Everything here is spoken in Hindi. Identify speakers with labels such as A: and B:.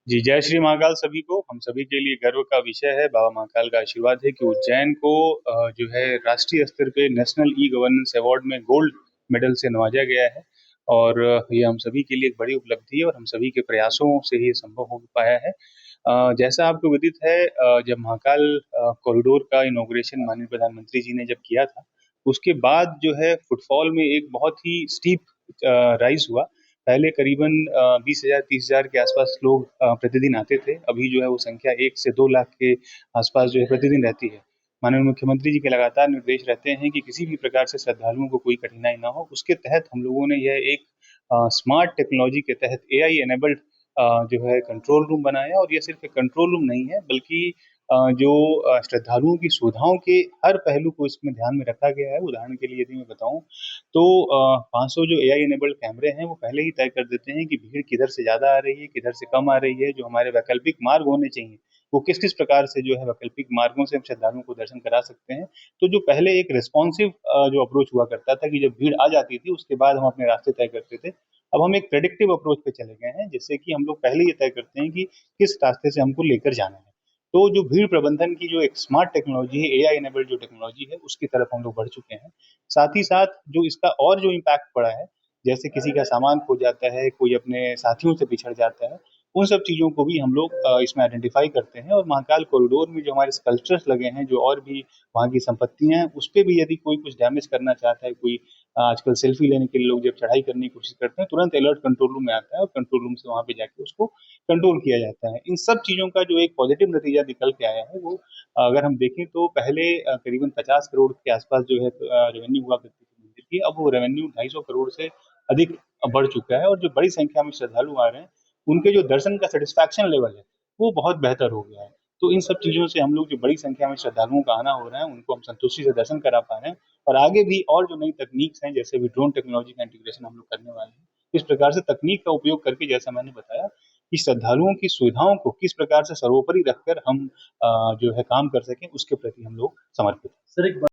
A: जी, जय श्री महाकाल सभी को। हम सभी के लिए गर्व का विषय है, बाबा महाकाल का आशीर्वाद है कि उज्जैन को जो है राष्ट्रीय स्तर पे नेशनल ई गवर्नेंस अवार्ड में गोल्ड मेडल से नवाजा गया है। और ये हम सभी के लिए एक बड़ी उपलब्धि है और हम सभी के प्रयासों से ही ये संभव हो पाया है। जैसा आपको विदित है, जब महाकाल कॉरिडोर का इनॉग्रेशन माननीय प्रधानमंत्री जी ने जब किया था, उसके बाद जो है फुटफॉल में एक बहुत ही स्टीप राइज हुआ। पहले करीबन 20,000 30,000 के आसपास लोग प्रतिदिन आते थे। अभी जो है वो संख्या 1 से 2 लाख के आसपास जो है प्रतिदिन रहती है। माननीय मुख्यमंत्री जी के लगातार निर्देश रहते हैं कि किसी भी प्रकार से श्रद्धालुओं को कोई कठिनाई ना हो। उसके तहत हम लोगों ने यह एक स्मार्ट टेक्नोलॉजी के तहत एआई इनेबल्ड जो है कंट्रोल रूम बनाया। और ये सिर्फ एक कंट्रोल रूम नहीं है, बल्कि जो श्रद्धालुओं की सुविधाओं के हर पहलू को इसमें ध्यान में रखा गया है। उदाहरण के लिए यदि मैं बताऊं तो 500 जो एआई इनेबल्ड कैमरे हैं वो पहले ही तय कर देते हैं कि भीड़ किधर से ज़्यादा आ रही है, किधर से कम आ रही है। जो हमारे वैकल्पिक मार्ग होने चाहिए, वो किस-किस प्रकार से जो है वैकल्पिक मार्गों से हम श्रद्धालुओं को दर्शन करा सकते हैं। तो जो पहले एक रिस्पॉन्सिव जो अप्रोच हुआ करता था कि जब भीड़ आ जाती थी, उसके बाद हम अपने रास्ते तय करते थे। अब हम एक प्रेडिक्टिव अप्रोच पे चले गए हैं, जिससे कि हम लोग पहले ये तय करते हैं कि किस रास्ते से हमको लेकर जाना है। तो जो भीड़ प्रबंधन की जो एक स्मार्ट टेक्नोलॉजी है, एआई इनेबल्ड जो टेक्नोलॉजी है, उसकी तरफ हम लोग बढ़ चुके हैं। साथ ही साथ जो इसका और जो इम्पैक्ट पड़ा है, जैसे किसी का सामान खो जाता है, कोई अपने साथियों से बिछड़ जाता है, उन सब चीज़ों को भी हम लोग इसमें आइडेंटिफ़ाई करते हैं। और महाकाल कॉरिडोर में जो हमारे स्कल्पचर्स लगे हैं, जो और भी वहाँ की संपत्तियाँ हैं, उसपे भी यदि कोई कुछ डैमेज करना चाहता है, कोई आजकल सेल्फी लेने के लिए लोग जब चढ़ाई करने की कोशिश करते हैं, तुरंत अलर्ट कंट्रोल रूम में आता है और कंट्रोल रूम से वहाँ पे जाके उसको कंट्रोल किया जाता है। इन सब चीज़ों का जो एक पॉजिटिव नतीजा निकल के आया है, वो अगर हम देखें तो पहले करीबन 50 करोड़ के आसपास जो है रेवेन्यू हुआ करती थी मंदिर की। अब वो रेवेन्यू 250 करोड़ से अधिक बढ़ चुका है। और जो बड़ी संख्या में श्रद्धालु आ रहे हैं, उनके जो दर्शन का सेटिस्फैक्शन लेवल है, वो बहुत बेहतर हो गया है। तो इन सब चीज़ों से हम लोग जो बड़ी संख्या में श्रद्धालुओं का आना हो रहा है, उनको हम संतुष्टि से दर्शन करा पा रहे हैं। और आगे भी और जो नई तकनीक्स हैं, जैसे अभी ड्रोन टेक्नोलॉजी का इंटीग्रेशन हम लोग करने वाले हैं। इस प्रकार से तकनीक का उपयोग करके, जैसा मैंने बताया, कि श्रद्धालुओं की सुविधाओं को किस प्रकार से सर्वोपरि रखकर हम जो है काम कर सकें, उसके प्रति हम लोग समर्पित हैं।
B: सर एक